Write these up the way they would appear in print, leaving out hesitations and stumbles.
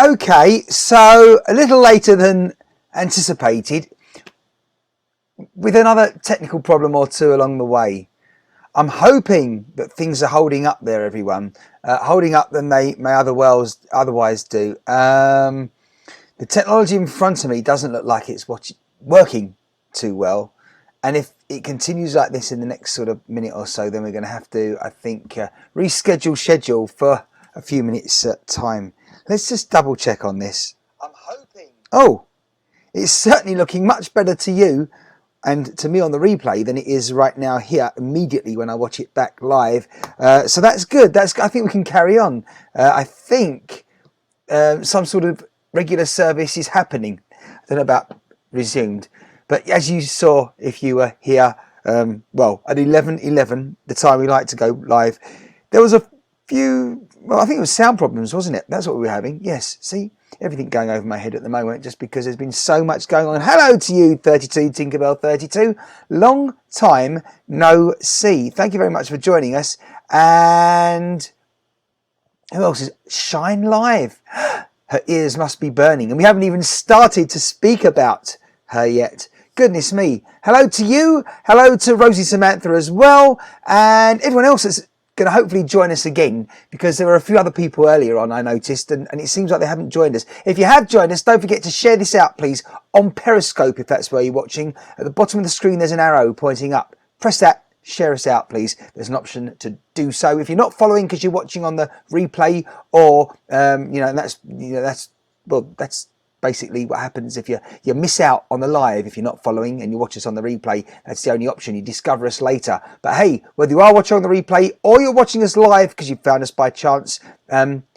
Okay, so a little later than anticipated, with another technical problem or two along the way. I'm hoping that things are holding up there, everyone. Holding up than they may otherwise do. The technology in front of me doesn't look like it's working too well. And if it continues like this in the next sort of minute or so, then we're going to have to, I think, schedule for a few minutes time. Let's just double check on this. I'm hoping. Oh, it's certainly looking much better to you and to me on the replay than it is right now here immediately when I watch it back live. So that's good. I think we can carry on. I think some sort of regular service is happening. I don't know about resumed, but as you saw if you were here, well, at 11:11, the time we like to go live, there was a few, well, I think it was sound problems, wasn't it? That's what we were having. Yes, see? Everything going over my head at the moment just because there's been so much going on. Hello to you, 32 Tinkerbell 32. Long time no see. Thank you very much for joining us. And who else is Shine Live? Her ears must be burning, and we haven't even started to speak about her yet. Goodness me. Hello to you. Hello to Rosie Samantha as well, and everyone else that's going to hopefully join us again, because there were a few other people earlier on I noticed, and it seems like they haven't joined us. If you have joined us, don't forget to share this out, please, on Periscope, if that's where you're watching. At the bottom of the screen there's an arrow pointing up. Press that, share us out, please. There's an option to do so. If you're not following because you're watching on the replay, or that's basically what happens if you miss out on the live. If you're not following and you watch us on the replay, that's the only option. You discover us later. But hey, whether you are watching on the replay or you're watching us live because you found us by chance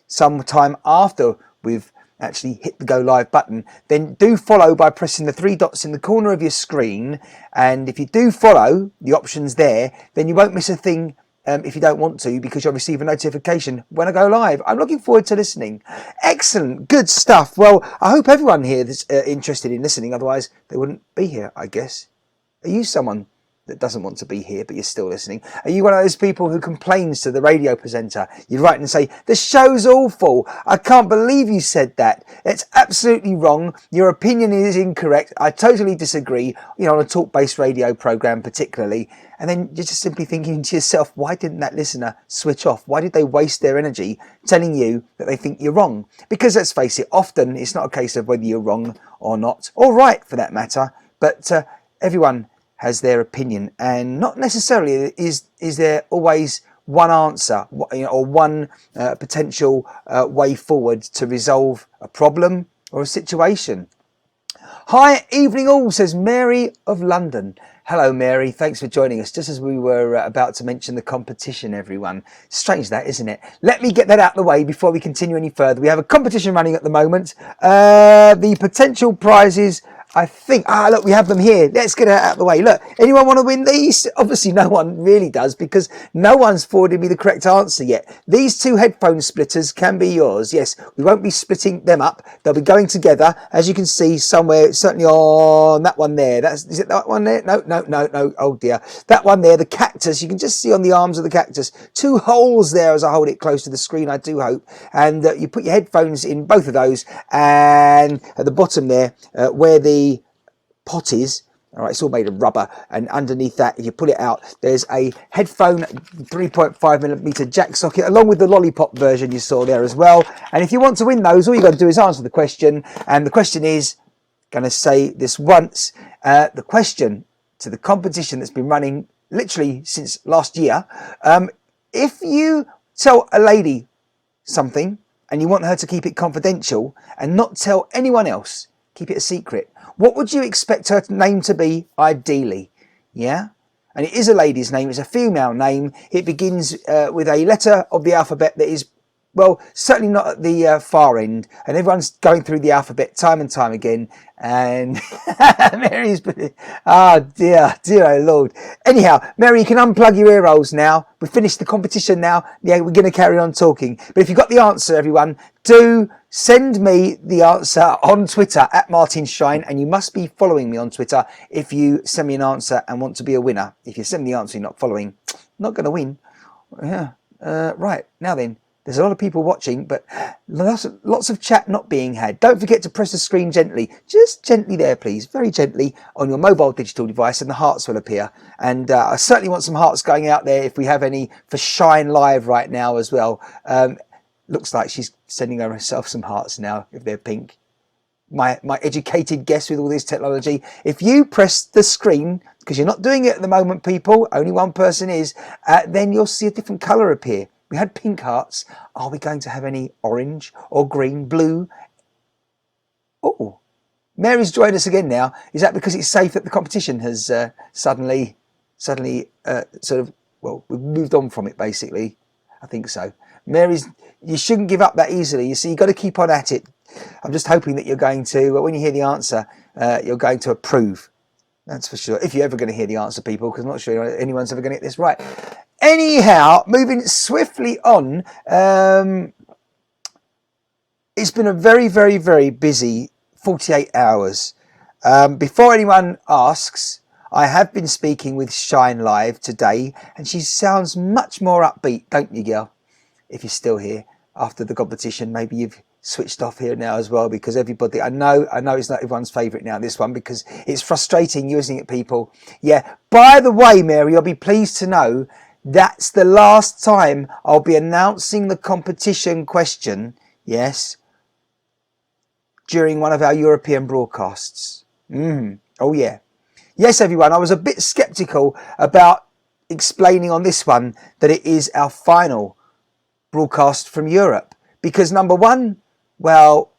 sometime after we've actually hit the go live button, then do follow by pressing the three dots in the corner of your screen. And if you do follow the options there, then you won't miss a thing if you don't want to, because you'll receive a notification when I go live. I'm looking forward to listening. Excellent, good stuff. Well, I hope everyone here is interested in listening, otherwise they wouldn't be here, I guess. Are you someone that doesn't want to be here but you're still listening? Are you one of those people who complains to the radio presenter? You write and say, the show's awful, I can't believe you said that, it's absolutely wrong, your opinion is incorrect, I totally disagree, on a talk-based radio program particularly. And then you're just simply thinking to yourself, why didn't that listener switch off? Why did they waste their energy telling you that they think you're wrong? Because let's face it, often it's not a case of whether you're wrong or not, or right for that matter, but everyone has their opinion, and not necessarily is there always one answer, or one potential way forward to resolve a problem or a situation. Hi, evening all, says Mary of London. Hello Mary, thanks for joining us just as we were about to mention the competition, everyone. Strange that, isn't it? Let me get that out of the way before we continue any further. We have a competition running at the moment. The potential prizes, I think, look, we have them here. Let's get it out of the way. Look, anyone want to win these? Obviously no one really does, because no one's forwarded me the correct answer yet. These two headphone splitters can be yours. Yes, we won't be splitting them up. They'll be going together, as you can see somewhere, certainly on that one there. Is it that one there? No. Oh dear. That one there, the cactus. You can just see on the arms of the cactus, two holes there as I hold it close to the screen, I do hope. And you put your headphones in both of those, and at the bottom there, where the pot is, all right, it's all made of rubber, and underneath that, if you pull it out, there's a headphone 3.5mm jack socket, along with the lollipop version you saw there as well. And if you want to win those, all you got to do is answer the question, and the question is, going to say this once, the question to the competition that's been running literally since last year. If you tell a lady something and you want her to keep it confidential and not tell anyone else, keep it a secret, what would you expect her name to be ideally? Yeah? And it is a lady's name, it's a female name. It begins with a letter of the alphabet that is, well, certainly not at the far end. And everyone's going through the alphabet time and time again. And Mary's, dear oh Lord. Anyhow, Mary, you can unplug your ear holes now. We've finished the competition now. Yeah, we're going to carry on talking. But if you've got the answer, everyone, do send me the answer on Twitter at Martin Shine. And you must be following me on Twitter if you send me an answer and want to be a winner. If you send me the answer you're not following, not going to win. Yeah. Right, now then. There's a lot of people watching, but lots of chat not being had. Don't forget to press the screen gently, just gently there, please, very gently on your mobile digital device, and the hearts will appear. And I certainly want some hearts going out there if we have any for Shine Live right now as well. Looks like she's sending herself some hearts now if they're pink. My educated guess with all this technology. If you press the screen, because you're not doing it at the moment, people, only one person is, then you'll see a different colour appear. We had pink hearts. Are we going to have any orange or green, blue? Oh, Mary's joined us again now. Is that because it's safe that the competition has suddenly sort of, well, we've moved on from it basically? I think so. Mary's, you shouldn't give up that easily. You see, you've got to keep on at it. I'm just hoping that you're going to, when you hear the answer, you're going to approve. That's for sure. If you're ever going to hear the answer, people, because I'm not sure anyone's ever going to get this right. Anyhow, moving swiftly on, it's been a very, very, very busy 48 hours. Before anyone asks, I have been speaking with Shine Live today, and she sounds much more upbeat, don't you, girl? If you're still here after the competition, maybe you've switched off here now as well, because everybody, I know it's not everyone's favourite now, this one, because it's frustrating using it, people. Yeah, by the way, Mary, you'll be pleased to know that's the last time I'll be announcing the competition question, yes, during one of our European broadcasts. Oh yeah. Yes, everyone, I was a bit sceptical about explaining on this one that it is our final broadcast from Europe, because number one, well,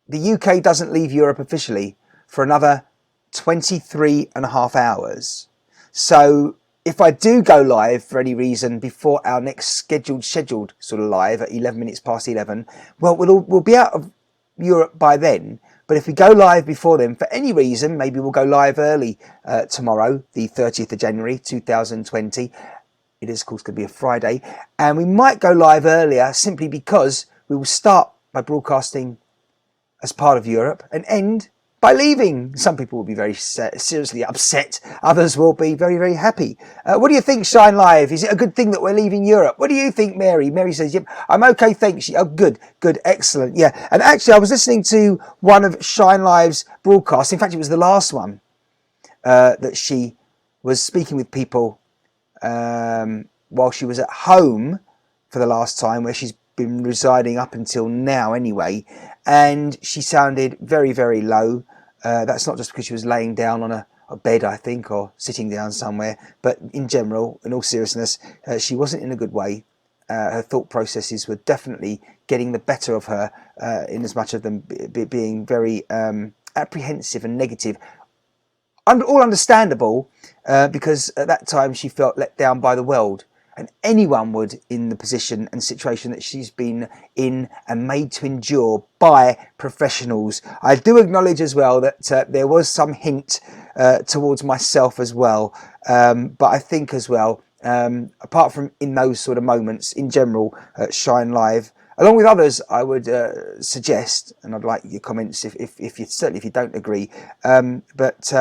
the UK doesn't leave Europe officially for another 23.5 hours. So if I do go live for any reason before our next scheduled sort of live at 11 minutes past 11, well, we'll be out of Europe by then. But if we go live before then, for any reason, maybe we'll go live early tomorrow, the 30th of January 2020. It is, of course, going to be a Friday. And we might go live earlier simply because we will start by broadcasting as part of Europe and end by leaving. Some people will be very seriously upset. Others will be very, very happy. What do you think, Shine Live? Is it a good thing that we're leaving Europe? What do you think, Mary? Mary says, yep, I'm okay, thanks. Oh, good, excellent. Yeah, and actually I was listening to one of Shine Live's broadcasts. In fact, it was the last one that she was speaking with people while she was at home for the last time, where she's been residing up until now anyway, and she sounded very, very low. That's not just because she was laying down on a bed, I think, or sitting down somewhere, but in general, in all seriousness, she wasn't in a good way. Her thought processes were definitely getting the better of her, in as much of them being very apprehensive and negative. All understandable, because at that time she felt let down by the world. And anyone would, in the position and situation that she's been in and made to endure by professionals. I do acknowledge as well that there was some hint towards myself as well. But I think as well, apart from in those sort of moments, in general, Shine Live, along with others, I would suggest, and I'd like your comments if you certainly if you don't agree, but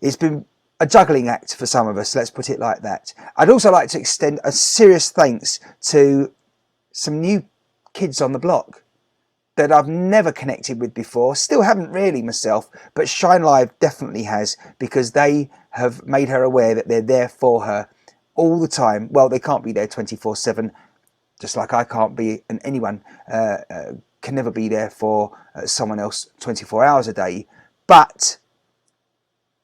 it's been a juggling act for some of us, let's put it like that. I'd also like to extend a serious thanks to some new kids on the block that I've never connected with before, still haven't really myself, but Shine Live definitely has, because they have made her aware that they're there for her all the time. Well, they can't be there 24/7, just like I can't be, and anyone can never be there for someone else 24 hours a day, but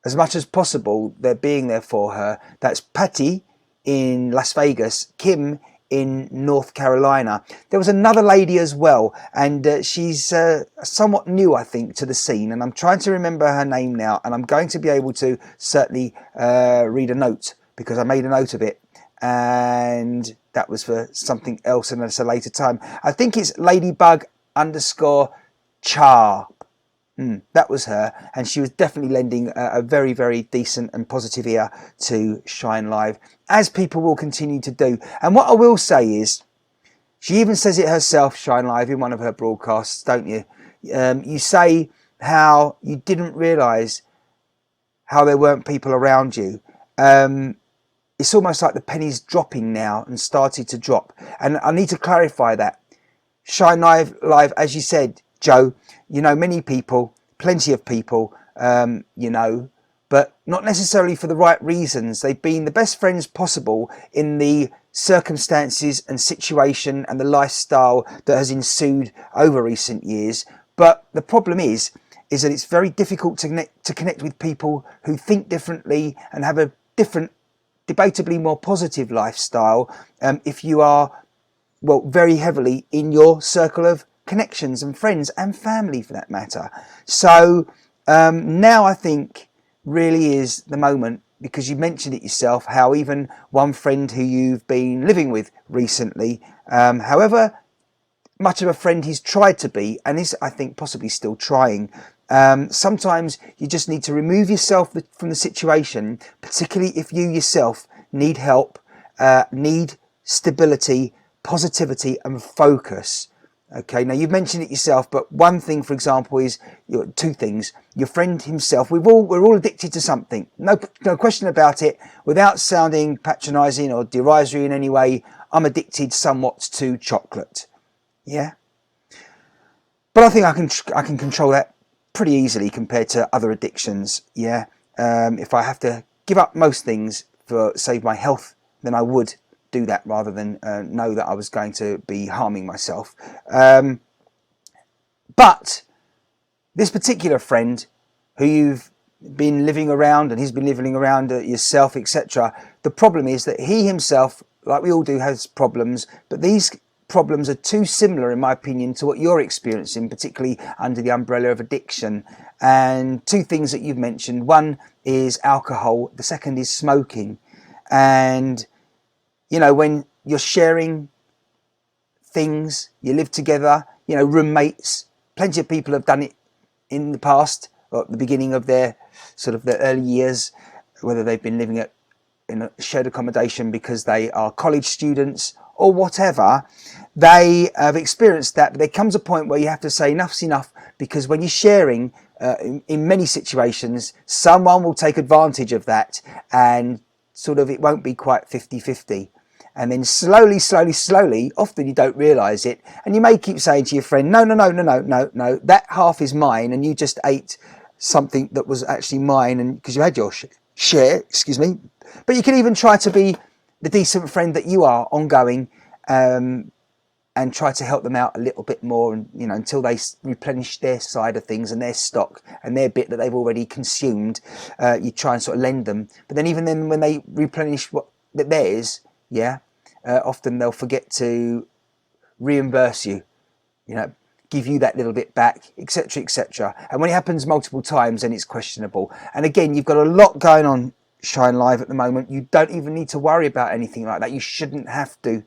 as much as possible, they're being there for her. That's Patty in Las Vegas, Kim in North Carolina. There was another lady as well, and she's somewhat new, I think, to the scene, and I'm trying to remember her name now, and I'm going to be able to certainly read a note, because I made a note of it, and that was for something else, and that's a later time. I think it's Ladybug_Char. That was her, and she was definitely lending a very, very decent and positive ear to Shine Live, as people will continue to do. And what I will say is, she even says it herself, Shine Live, in one of her broadcasts, don't you? You say how you didn't realise how there weren't people around you. it's almost like the penny's dropping now and started to drop. And I need to clarify that. Shine Live, as you said, Joe, you know, many people, plenty of people, you know, but not necessarily for the right reasons. They've been the best friends possible in the circumstances and situation and the lifestyle that has ensued over recent years. But the problem is that it's very difficult to connect with people who think differently and have a different, debatably more positive lifestyle if you are, well, very heavily in your circle of connections and friends and family for that matter. So now I think really is the moment, because you mentioned it yourself, how even one friend who you've been living with recently, however much of a friend he's tried to be, and is, I think, possibly still trying, sometimes you just need to remove yourself from the situation, particularly if you yourself need help, need stability, positivity and focus. Okay, now you've mentioned it yourself, but one thing, for example, is two things. Your friend himself, we're all addicted to something. No question about it. Without sounding patronising or derisory in any way, I'm addicted somewhat to chocolate. Yeah, but I think I can control that pretty easily compared to other addictions. Yeah, if I have to give up most things for save my health, then I would do that rather than know that I was going to be harming myself. But this particular friend who you've been living around and he's been living around yourself, etc., the problem is that he himself, like we all do, has problems, but these problems are too similar, in my opinion, to what you're experiencing, particularly under the umbrella of addiction. And two things that you've mentioned: one is alcohol, the second is smoking. And you know, when you're sharing things, you live together, you know, roommates, plenty of people have done it in the past, or at the beginning of their sort of their early years, whether they've been living in a shared accommodation because they are college students or whatever, they have experienced that. But there comes a point where you have to say enough's enough, because when you're sharing, in many situations, someone will take advantage of that, and sort of it won't be quite 50-50. And then slowly, often you don't realise it, and you may keep saying to your friend, no, that half is mine, and you just ate something that was actually mine, and because you had your share, excuse me. But you can even try to be the decent friend that you are, ongoing, and try to help them out a little bit more, and you know, until they replenish their side of things and their stock and their bit that they've already consumed. You try and sort of lend them, but then even then, when they replenish what theirs, yeah, often they'll forget to reimburse you, you know, give you that little bit back, etc., etc. And when it happens multiple times, then it's questionable. And again, you've got a lot going on, Shine Live, at the moment. You don't even need to worry about anything like that. You shouldn't have to.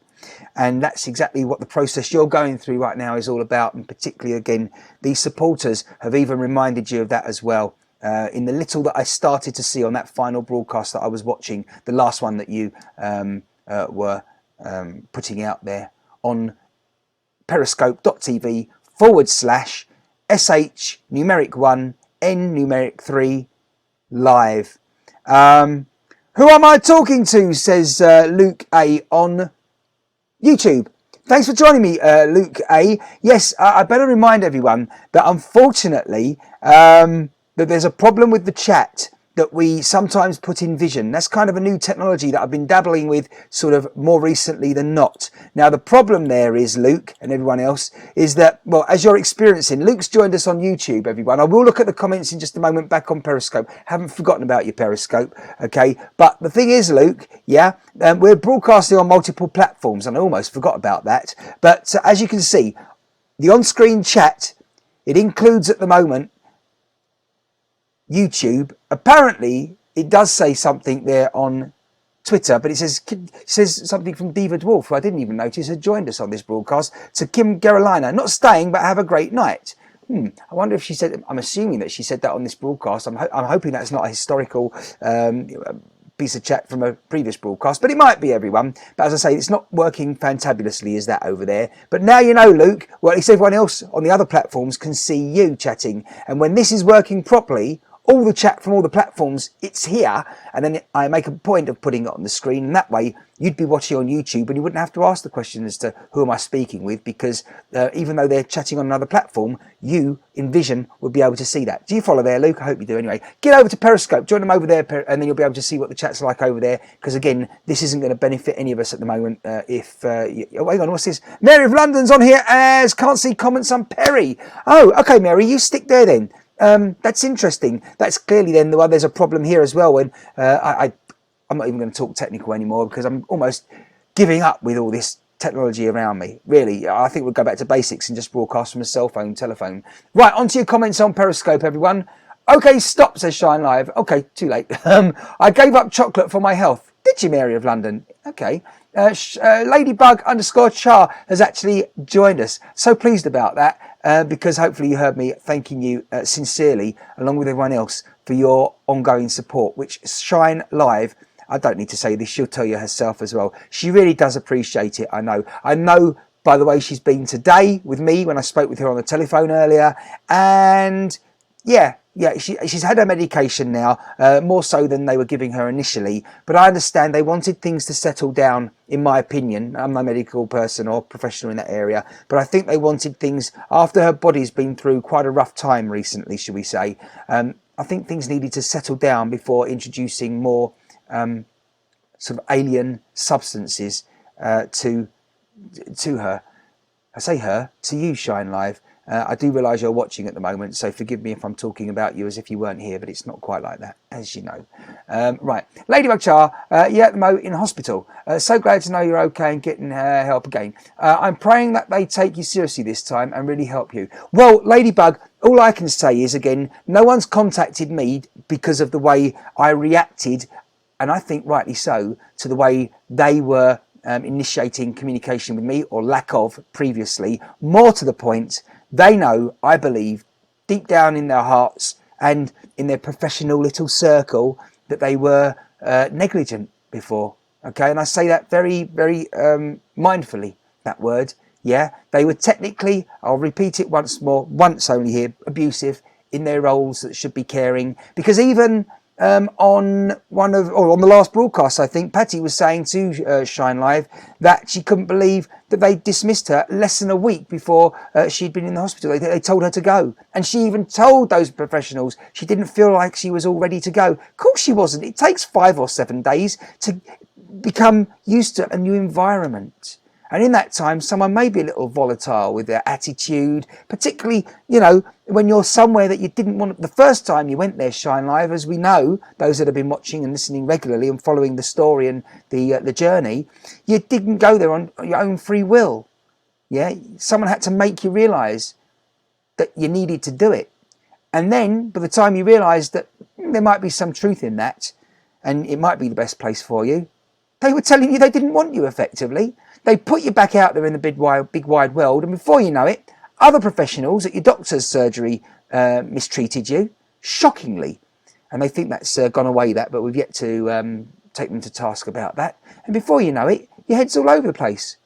And that's exactly what the process you're going through right now is all about. And particularly, again, these supporters have even reminded you of that as well. In the little that I started to see on that final broadcast that I was watching, the last one that you were putting out there on periscope.tv/SH numeric 1 N numeric 3 live. Who am I talking to, says Luke A on YouTube. Thanks for joining me, Luke A. Yes, I better remind everyone that unfortunately that there's a problem with the chat that we sometimes put in Vision. That's kind of a new technology that I've been dabbling with sort of more recently than not. Now, the problem there is, Luke and everyone else, is that, well, as you're experiencing, Luke's joined us on YouTube, everyone. I will look at the comments in just a moment back on Periscope. Haven't forgotten about your Periscope, okay? But the thing is, Luke, yeah, we're broadcasting on multiple platforms, and I almost forgot about that. But as you can see, the on-screen chat, it includes at the moment YouTube. Apparently it does say something there on Twitter, but it says something from Diva Dwarf, who I didn't even notice had joined us on this broadcast, to Kim Carolina, not staying but have a great night. I wonder if she said, I'm assuming that she said that on this broadcast. I'm hoping that's not a historical piece of chat from a previous broadcast, but it might be, everyone. But as I say, it's not working fantabulously as that over there. But now you know, Luke, well, at least everyone else on the other platforms can see you chatting. And when this is working properly all the chat from all the platforms, it's here, and then I make a point of putting it on the screen, and that way you'd be watching on YouTube and you wouldn't have to ask the question as to who am I speaking with, because even though they're chatting on another platform, you in Vision would be able to see that. Do you follow there, Luke? I hope you do. Anyway, get over to Periscope, join them over there, and then you'll be able to see what the chat's like over there, because again, this isn't going to benefit any of us at the moment. Oh, hang on, what's this? Mary of London's on here as can't see comments on Perry. Oh, okay, Mary, you stick there then. That's interesting. That's clearly then the one. There's a problem here as well. When I'm not even going to talk technical anymore, because I'm almost giving up with all this technology around me. Really, I think we'll go back to basics and just broadcast from a cell phone, telephone. Right, on to your comments on Periscope, everyone. Okay, stop, says Shine Live. Okay, too late. I gave up chocolate for my health. Did you, Mary of London? Okay. Ladybug_Char has actually joined us. So pleased about that, because hopefully you heard me thanking you sincerely, along with everyone else, for your ongoing support, which Shine Live, I don't need to say this, she'll tell you herself as well. She really does appreciate it, I know. I know by the way she's been today with me when I spoke with her on the telephone earlier, and yeah, she's had her medication now, more so than they were giving her initially. But I understand they wanted things to settle down, in my opinion. I'm no medical person or professional in that area, but I think they wanted things, after her body's been through quite a rough time recently, should we say. I think things needed to settle down before introducing more sort of alien substances to her. I say her, to you, Shine Live. I do realise you're watching at the moment, so forgive me if I'm talking about you as if you weren't here, but it's not quite like that, as you know. Right, Ladybug Char, yeah, at the moment in hospital. So glad to know you're okay and getting help again. I'm praying that they take you seriously this time and really help you. Well, Ladybug, all I can say is, again, no one's contacted me because of the way I reacted, and I think rightly so, to the way they were initiating communication with me, or lack of previously. More to the point, they know, I believe, deep down in their hearts and in their professional little circle, that they were negligent before. Okay, and I say that very, very mindfully, that word. Yeah, they were technically, I'll repeat it once more, once only here, abusive in their roles that should be caring. Because even on the last broadcast, I think Patty was saying to Shine Live that she couldn't believe that they dismissed her less than a week before she'd been in the hospital. They told her to go, and she even told those professionals she didn't feel like she was all ready to go. Of course she wasn't. It takes 5 or 7 days to become used to a new environment. And in that time, someone may be a little volatile with their attitude, particularly, you know, when you're somewhere that you didn't want. The first time you went there, Shine Live, as we know, those that have been watching and listening regularly and following the story and the journey, you didn't go there on your own free will. Yeah, someone had to make you realise that you needed to do it. And then, by the time you realised that there might be some truth in that, and it might be the best place for you, they were telling you they didn't want you, effectively. They put you back out there in the big wide world, and before you know it, other professionals at your doctor's surgery mistreated you, shockingly. And they think that's gone away, but we've yet to take them to task about that. And before you know it, your head's all over the place.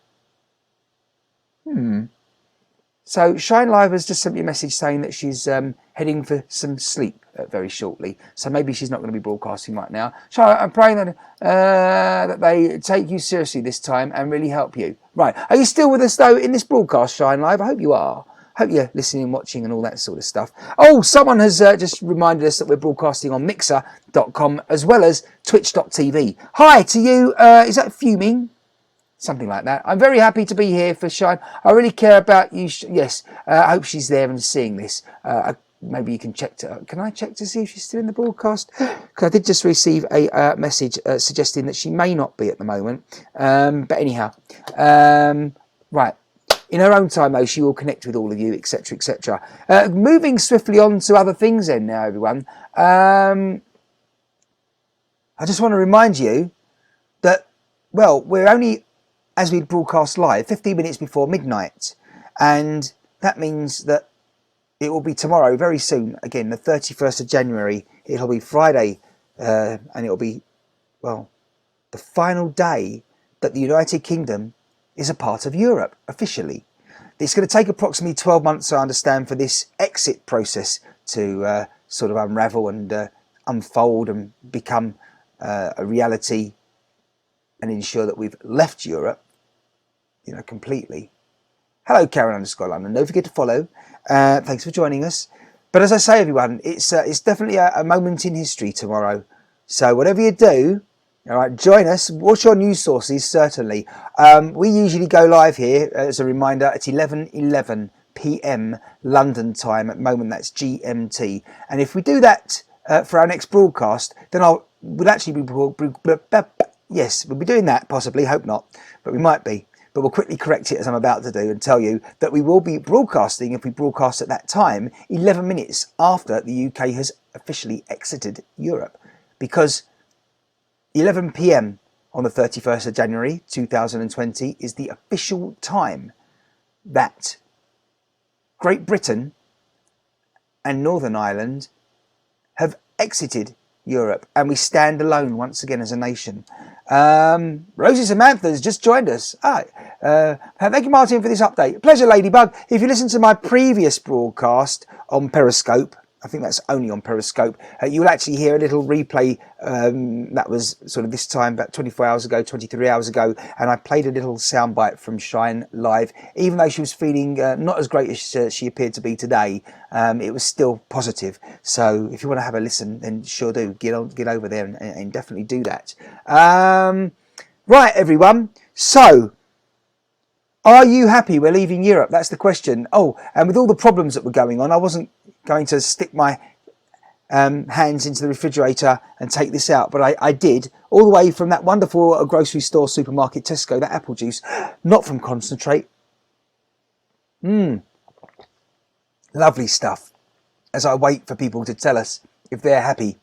So Shine Live has just sent me a message saying that she's heading for some sleep very shortly. So maybe she's not going to be broadcasting right now. So I'm praying that that they take you seriously this time and really help you. Right. Are you still with us, though, in this broadcast, Shine Live? I hope you are. Hope you're listening, watching, and all that sort of stuff. Oh, someone has just reminded us that we're broadcasting on Mixer.com as well as Twitch.tv. Hi to you. Is that Fuming? Something like that. I'm very happy to be here for Shine. I really care about you. Yes, I hope she's there and seeing this. Maybe you can check to. Can I check to see if she's still in the broadcast? Because I did just receive a message suggesting that she may not be at the moment. But anyhow, right. In her own time, though, she will connect with all of you, etc., etc. Moving swiftly on to other things then now, everyone. I just want to remind you that, well, we're only, as we broadcast live, 15 minutes before midnight. And that means that it will be tomorrow, very soon, again, the 31st of January. It'll be Friday, and it'll be, well, the final day that the United Kingdom is a part of Europe, officially. It's going to take approximately 12 months, I understand, for this exit process to sort of unravel and unfold and become a reality, and ensure that we've left Europe, completely. Hello, Karen_London. Don't forget to follow. Thanks for joining us. But as I say, everyone, it's definitely a moment in history tomorrow. So whatever you do, all right, join us. Watch your news sources, certainly. We usually go live here, as a reminder, at 11:11 p.m. London time. At the moment, that's GMT. And if we do that for our next broadcast, then we'll actually be... Yes, we'll be doing that, possibly. Hope not. But we might be. But we'll quickly correct it, as I'm about to do, and tell you that we will be broadcasting, if we broadcast at that time, 11 minutes after the UK has officially exited Europe. Because 11 p.m. on the 31st of January 2020 is the official time that Great Britain and Northern Ireland have exited Europe, and we stand alone once again as a nation. Rosie Samantha has just joined us. Thank you, Martin, for this update. Pleasure, Ladybug. If you listen to my previous broadcast on Periscope, I think that's only on Periscope, you'll actually hear a little replay that was sort of this time about 24 hours ago, 23 hours ago, and I played a little soundbite from Shine live. Even though she was feeling not as great as she appeared to be today, it was still positive. So if you want to have a listen, then sure do. Get over there and definitely do that. Right, everyone. So, are you happy we're leaving Europe? That's the question. Oh, and with all the problems that were going on, I wasn't going to stick my hands into the refrigerator and take this out, but I did, all the way from that wonderful grocery store, supermarket, Tesco, that apple juice, not from concentrate. Lovely stuff. As I wait for people to tell us if they're happy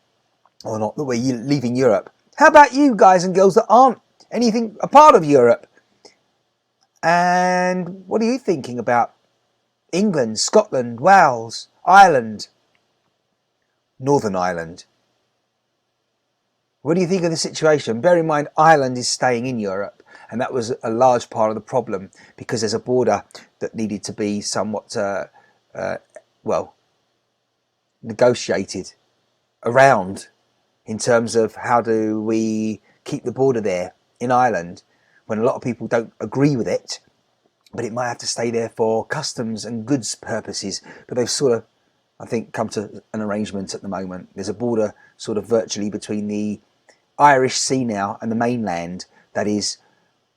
or not that we're leaving Europe. How about you guys and girls that aren't anything a part of Europe? And what are you thinking about England, Scotland, Wales, Ireland, Northern Ireland? What do you think of the situation? Bear in mind, Ireland is staying in Europe, and that was a large part of the problem, because there's a border that needed to be somewhat, negotiated around, in terms of how do we keep the border there in Ireland, when a lot of people don't agree with it, but it might have to stay there for customs and goods purposes. But they've sort of, I think, come to an arrangement at the moment. There's a border sort of virtually between the Irish Sea now and the mainland, that is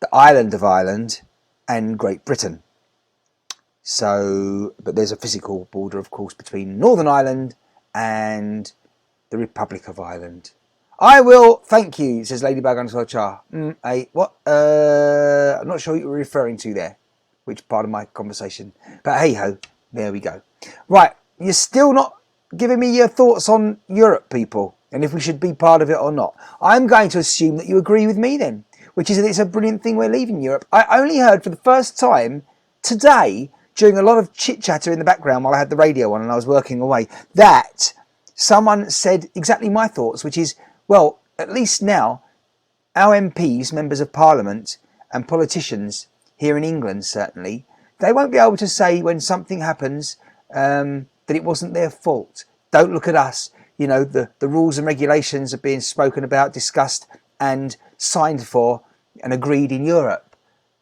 the island of Ireland and Great Britain. So, but there's a physical border, of course, between Northern Ireland and the Republic of Ireland. I will, thank you, says Ladybug_Char. What? I'm not sure what you're referring to there, which part of my conversation. But hey ho, there we go. Right, you're still not giving me your thoughts on Europe, people, and if we should be part of it or not. I'm going to assume that you agree with me then, which is that it's a brilliant thing we're leaving Europe. I only heard for the first time today, during a lot of chit-chatter in the background while I had the radio on and I was working away, that someone said exactly my thoughts, which is, well, at least now, our MPs, members of Parliament, and politicians here in England, certainly, they won't be able to say when something happens that it wasn't their fault. Don't look at us. You know, the rules and regulations are being spoken about, discussed, and signed for and agreed in Europe.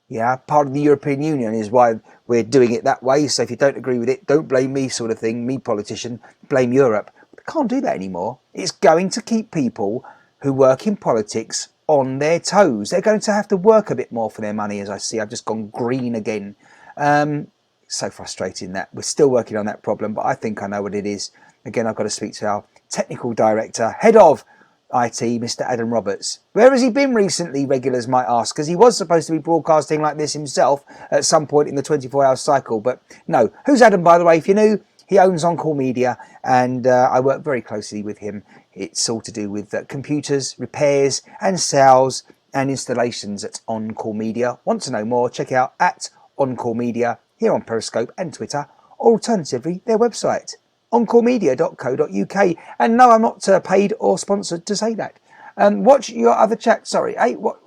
Yeah, part of the European Union is why we're doing it that way. So if you don't agree with it, don't blame me, sort of thing, me politician, blame Europe. Can't do that anymore. It's going to keep people who work in politics on their toes. They're going to have to work a bit more for their money, as I see. I've just gone green again. So frustrating that. We're still working on that problem, but I think I know what it is. Again, I've got to speak to our technical director, head of IT, Mr. Adam Roberts. Where has he been recently, regulars might ask, because he was supposed to be broadcasting like this himself at some point in the 24-hour cycle, but no. Who's Adam, by the way, if you're new? He owns On-Call Media, and I work very closely with him. It's all to do with computers, repairs and sales and installations at On-Call Media. Want to know more? Check out at On-Call Media here on Periscope and Twitter, or alternatively their website, oncallmedia.co.uk. And no, I'm not paid or sponsored to say that. Watch your other chat. Sorry, oh,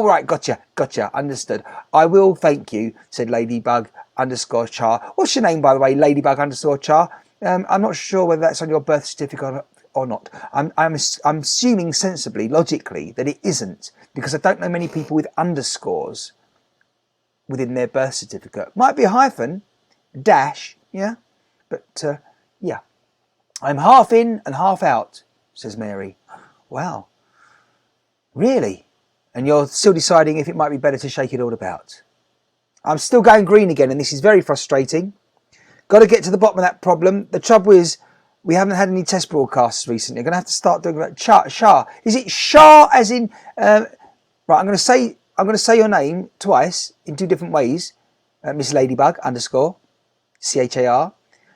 right, gotcha, understood. I will, thank you, said Ladybug_Char. What's your name, by the way, Ladybug_Char? I'm not sure whether that's on your birth certificate or not. I'm assuming sensibly, logically, that it isn't, because I don't know many people with underscores within their birth certificate. Might be a hyphen, a dash, yeah, but yeah. I'm half in and half out, says Mary. Wow, really? And you're still deciding if it might be better to shake it all about. I'm still going green again, and this is very frustrating. Got to get to the bottom of that problem. The trouble is, we haven't had any test broadcasts recently. I'm going to have to start doing that. Shah. Is it Shah as in... right, I'm going to say your name twice in two different ways. Miss Ladybug _ CHAR.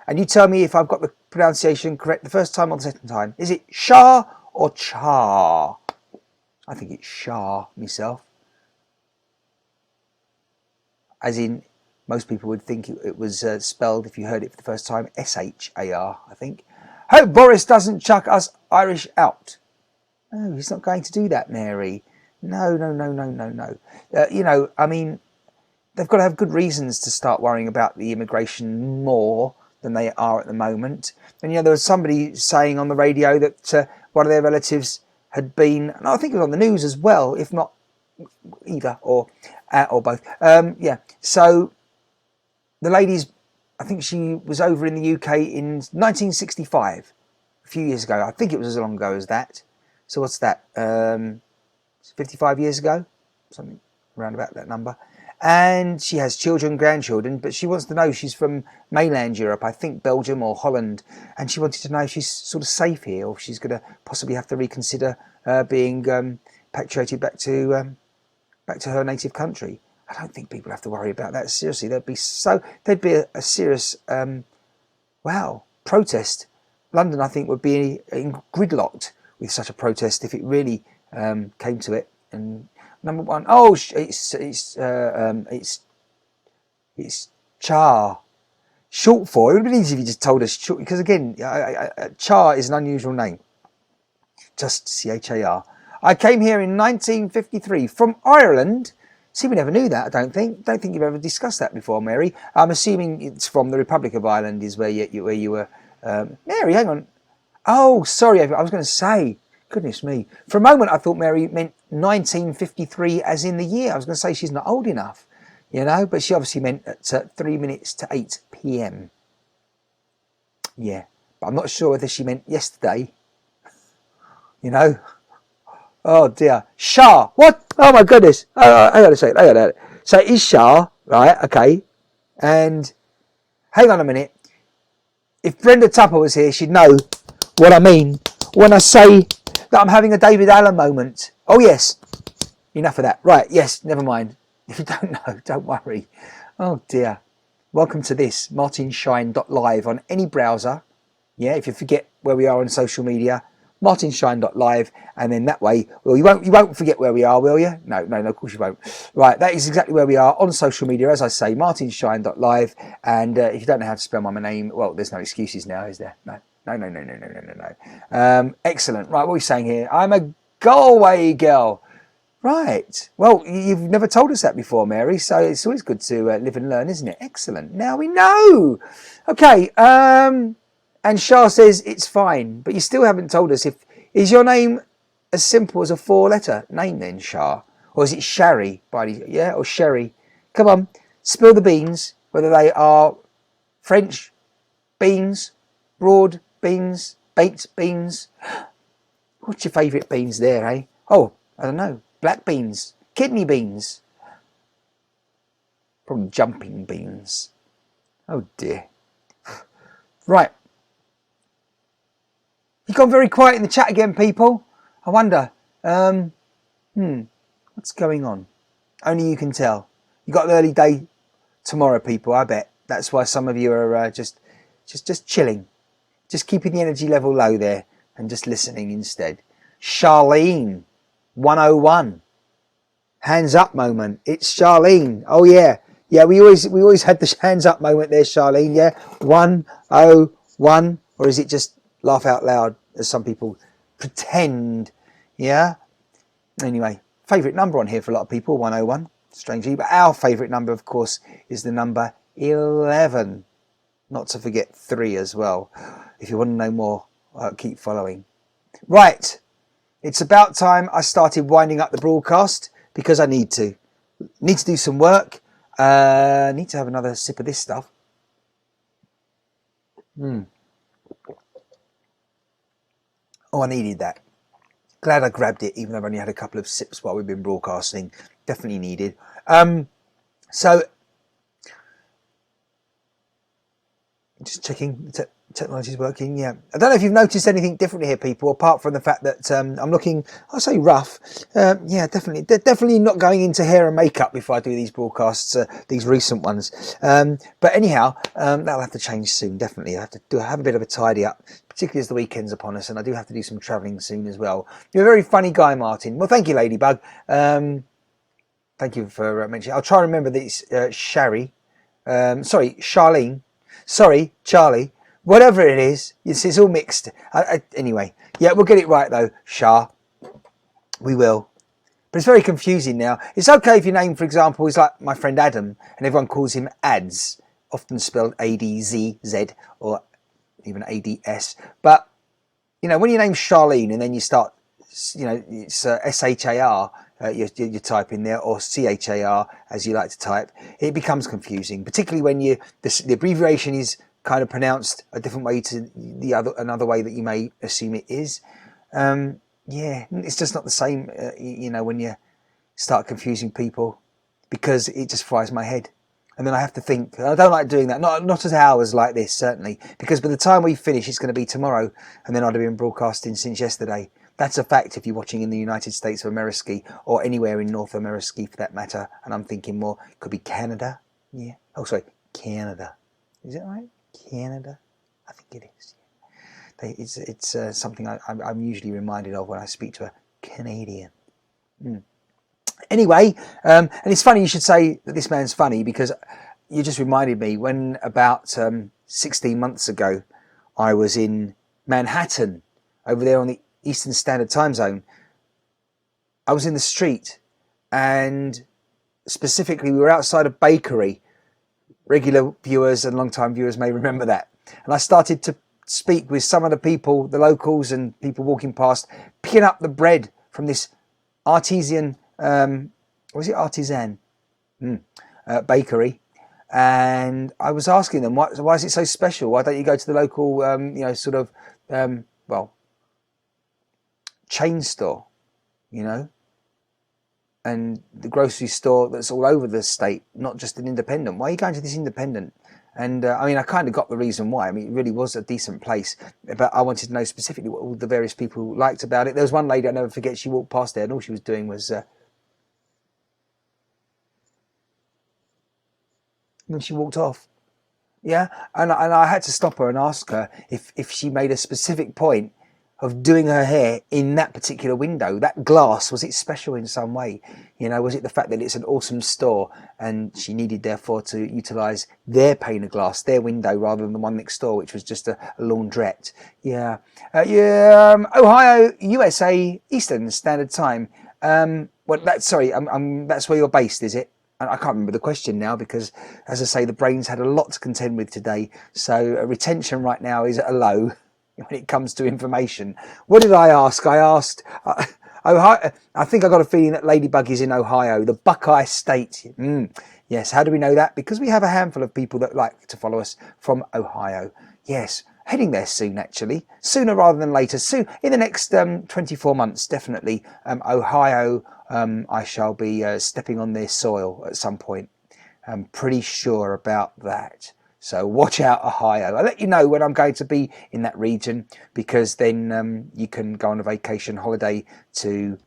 And you tell me if I've got the pronunciation correct the first time or the second time. Is it Shah or Char? I think it's Shah myself. As in, most people would think it was spelled, if you heard it for the first time, SHAR, I think. Hope Boris doesn't chuck us Irish out. No, he's not going to do that, Mary. No. You know, I mean, they've got to have good reasons to start worrying about the immigration more than they are at the moment. And, you know, there was somebody saying on the radio that one of their relatives had been, and I think it was on the news as well, if not either or both. Yeah, so the lady's, I think she was over in the UK in 1965, a few years ago. I think it was as long ago as that. So what's that? 55 years ago? Something around about that number. And she has children, grandchildren, but she wants to know, she's from mainland Europe, I think Belgium or Holland, and she wanted to know if she's sort of safe here, or if she's going to possibly have to reconsider being repatriated back to her native country. I don't think people have to worry about that. Seriously, there'd be a serious, protest. London, I think, would be gridlocked with such a protest if it really came to it. And number one, it's Char. Short for, it would have been easy if you just told us, because again, Char is an unusual name. Just CHAR. I came here in 1953 from Ireland. See, we never knew that, I don't think. Don't think you've ever discussed that before, Mary. I'm assuming it's from the Republic of Ireland is where you were. Mary, hang on. Oh, sorry, I was going to say, goodness me. For a moment, I thought Mary meant 1953 as in the year. I was going to say she's not old enough, you know, but she obviously meant at 3 minutes to 8 p.m. Yeah, but I'm not sure whether she meant yesterday, you know. Oh dear. Shah. What? Oh my goodness. Oh, hang on a second. Hang on. So it is Shah, right? Okay. And hang on a minute. If Brenda Tupper was here, she'd know what I mean when I say that I'm having a David Allen moment. Oh yes. Enough of that. Right. Yes. Never mind. If you don't know, don't worry. Oh dear. Welcome to this martinshine.live on any browser. Yeah. If you forget where we are on social media, martinshine.live, and then that way, well, you won't forget where we are, will you? No, of course you won't. Right, that is exactly where we are on social media, as I say, martinshine.live, and if you don't know how to spell my name, well, there's no excuses now, is there? No. Excellent. Right, what are we saying here? I'm a Galway girl. Right. Well, you've never told us that before, Mary, so it's always good to live and learn, isn't it? Excellent. Now we know. Okay, and Shah says it's fine, but you still haven't told us is your name as simple as a 4-letter name then, Shah? Or is it Shari, or Sherry? Come on, spill the beans, whether they are French beans, broad beans, baked beans. What's your favourite beans there, eh? Oh, I don't know, black beans, kidney beans. Probably jumping beans. Oh dear. Right. You've gone very quiet in the chat again, people. I wonder, what's going on? Only you can tell. You got an early day tomorrow, people, I bet. That's why some of you are just chilling. Just keeping the energy level low there and just listening instead. Charlene, 101. Hands up moment. It's Charlene. Oh yeah. Yeah, we always had the hands up moment there, Charlene. Yeah. 101. Or is it just laugh out loud, as some people pretend? Yeah. Anyway, favourite number on here for a lot of people, 101. Strangely, but our favourite number, of course, is the number 11. not to forget 3 as well. If you want to know more, keep following. Right, it's about time I started winding up the broadcast because I need to do some work. Need to have another sip of this stuff. Oh, I needed that. Glad I grabbed it, even though I've only had a couple of sips while we've been broadcasting. Definitely needed. So, just checking technology's working. Yeah, I don't know if you've noticed anything different here, people, apart from the fact that I'm looking, I'll say rough. Yeah, definitely not going into hair and makeup before I do these broadcasts, these recent ones. But anyhow, that'll have to change soon. Definitely, I have to have a bit of a tidy up, particularly as the weekend's upon us, and I do have to do some travelling soon as well. You're a very funny guy, Martin. Well, thank you, Ladybug. Thank you for mentioning. I'll try and remember this. Sorry, Charlene. Sorry, Charlie. Whatever it is, it's all mixed. Anyway, yeah, we'll get it right though, Shah. We will. But it's very confusing now. It's okay if your name, for example, is like my friend Adam, and everyone calls him Ads, often spelled A-D-Z-Z or even A-D-S. But, you know, when your name's Charlene and then you start, you know, it's S-H-A-R, you type in there, or C-H-A-R, as you like to type, it becomes confusing, particularly when the abbreviation is kind of pronounced a different way to another way that you may assume it is. Yeah, it's just not the same, you know, when you start confusing people, because it just fries my head. And then I have to think. I don't like doing that, not at hours like this, certainly, because by the time we finish, it's going to be tomorrow, and then I'd have been broadcasting since yesterday. That's a fact if you're watching in the United States of America, or anywhere in North America for that matter. And I'm thinking more, could be Canada. Yeah. Oh, sorry, Canada. Is it right? Canada? I think it is. It's something I'm usually reminded of when I speak to a Canadian. Anyway, and it's funny you should say that this man's funny, because you just reminded me when about 16 months ago I was in Manhattan, over there on the Eastern Standard Time Zone. I was in the street, and specifically we were outside a bakery. Regular viewers and long-time viewers may remember that. And I started to speak with some of the people, the locals and people walking past, picking up the bread from this artisan, bakery. And I was asking them, why is it so special? Why don't you go to the local, you know, sort of, well, chain store, you know, and the grocery store that's all over the state, not just an independent? Why are you going to this independent? And I mean, I kind of got the reason why. I mean, it really was a decent place, but I wanted to know specifically what all the various people liked about it. There was one lady, I'll never forget, she walked past there and all she was doing was, and she walked off. Yeah, and I had to stop her and ask her if she made a specific point of doing her hair in that particular window. That glass, was it special in some way? You know, was it the fact that it's an awesome store and she needed therefore to utilise their pane of glass, their window, rather than the one next door, which was just a laundrette? Yeah. Ohio, USA, Eastern Standard Time. Well, that's where you're based, is it? I can't remember the question now because, as I say, the brain's had a lot to contend with today. So retention right now is at a low when it comes to information. What did I ask? I asked, Ohio. I think I got a feeling that Ladybug is in Ohio, the Buckeye State. Yes, how do we know that? Because we have a handful of people that like to follow us from Ohio. Yes, heading there soon, actually. Sooner rather than later. Soon, in the next 24 months, definitely. Ohio, I shall be stepping on their soil at some point. I'm pretty sure about that. So watch out, Ohio. I'll let you know when I'm going to be in that region, because then you can go on a vacation holiday to,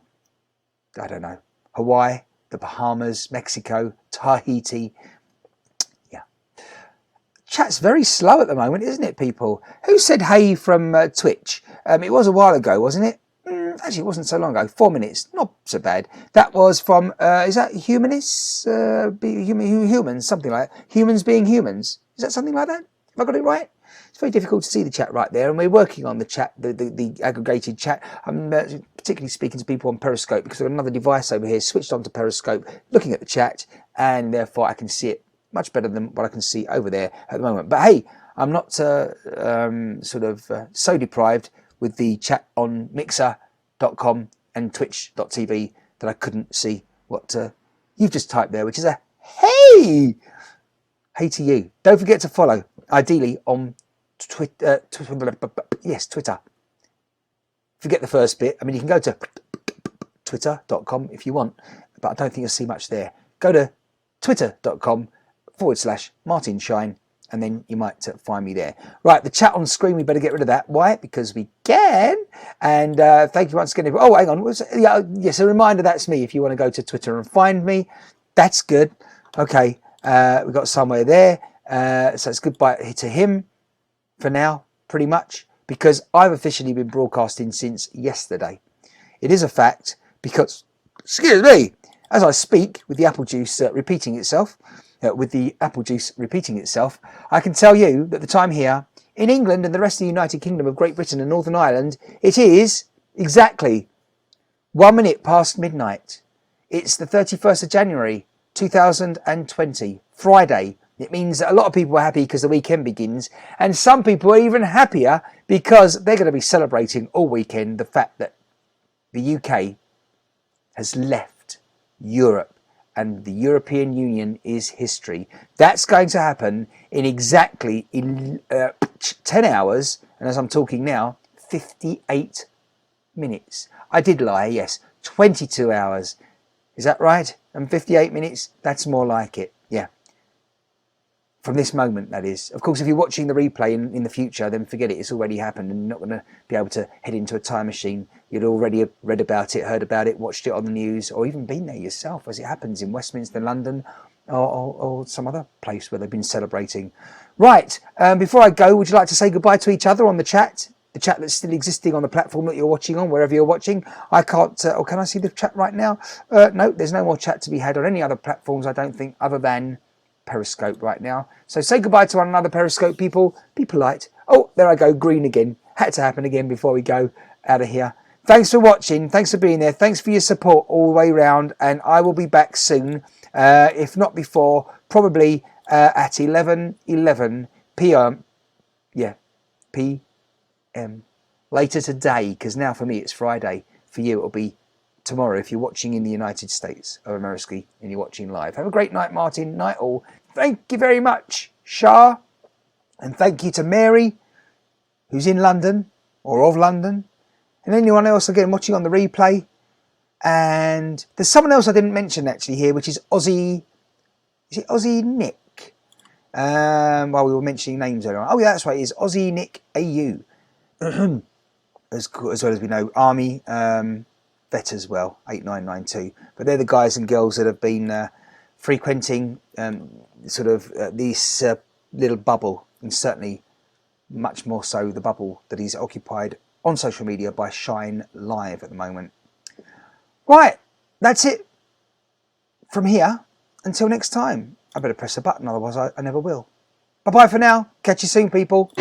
I don't know, Hawaii, the Bahamas, Mexico, Tahiti. Yeah. Chat's very slow at the moment, isn't it, people? Who said hey from Twitch? It was a while ago, wasn't it? Actually, it wasn't so long ago. 4 minutes, not so bad. That was from, is that humanists? Humans, something like that. Humans being humans. Is that something like that? Have I got it right? It's very difficult to see the chat right there, and we're working on the chat, the aggregated chat. I'm particularly speaking to people on Periscope because I've got another device over here switched onto Periscope, looking at the chat, and therefore I can see it much better than what I can see over there at the moment. But hey, I'm not so deprived with the chat on Mixer.com and Twitch.tv that I couldn't see what you've just typed there, which is a hey! Hey to you. Don't forget to follow, ideally on Twitter. Forget the first bit. I mean, you can go to twitter.com if you want, but I don't think you'll see much there. Go to twitter.com/Martin Shine, and then you might find me there. Right, the chat on screen, we better get rid of that. Why? Because we can. And thank you once again. Oh, hang on. Yes, a reminder, that's me. If you want to go to Twitter and find me, that's good. Okay, we've got somewhere there. So it's goodbye to him for now, pretty much, because I've officially been broadcasting since yesterday. It is a fact because, excuse me, as I speak with the apple juice repeating itself, I can tell you that the time here in England and the rest of the United Kingdom of Great Britain and Northern Ireland, it is exactly 1 minute past midnight. It's the 31st of January 2020, Friday. It means that a lot of people are happy because the weekend begins, and some people are even happier because they're going to be celebrating all weekend the fact that the UK has left Europe and the European Union is history. That's going to happen in exactly 10 hours, and as I'm talking now, 58 minutes. I did lie, yes, 22 hours. Is that right? And 58 minutes? That's more like it, yeah. From this moment, that is. Of course, if you're watching the replay in the future, then forget it. It's already happened and you're not going to be able to head into a time machine. You'd already read about it, heard about it, watched it on the news, or even been there yourself as it happens in Westminster, London, or some other place where they've been celebrating. Right, before I go, would you like to say goodbye to each other on the chat? The chat that's still existing on the platform that you're watching on, wherever you're watching. I can't, or can I see the chat right now? No, there's no more chat to be had on any other platforms, I don't think, other than Periscope right now. So say goodbye to one another, Periscope people. Be polite. Oh, there I go, green again. Had to happen again before we go out of here. Thanks for watching. Thanks for being there. Thanks for your support all the way round. And I will be back soon, if not before, probably at 11 p.m. Yeah, p.m. later today, because now for me it's Friday. For you it'll be tomorrow if you're watching in the United States of America and you're watching live. Have a great night, Martin. Night all. Thank you very much, Shah. And thank you to Mary, who's in London or of London. And anyone else again watching on the replay. And there's someone else I didn't mention actually here, which is Aussie. Is it Aussie Nick? While we were mentioning names earlier on. Oh yeah, that's right. It's Aussie Nick AU. as well as we know, Army vet as well, 8992. But they're the guys and girls that have been frequenting this little bubble, and certainly much more so the bubble that is occupied on social media by Shine Live at the moment. Right, that's it from here. Until next time, I better press a button, otherwise I never will. Bye-bye for now. Catch you soon, people.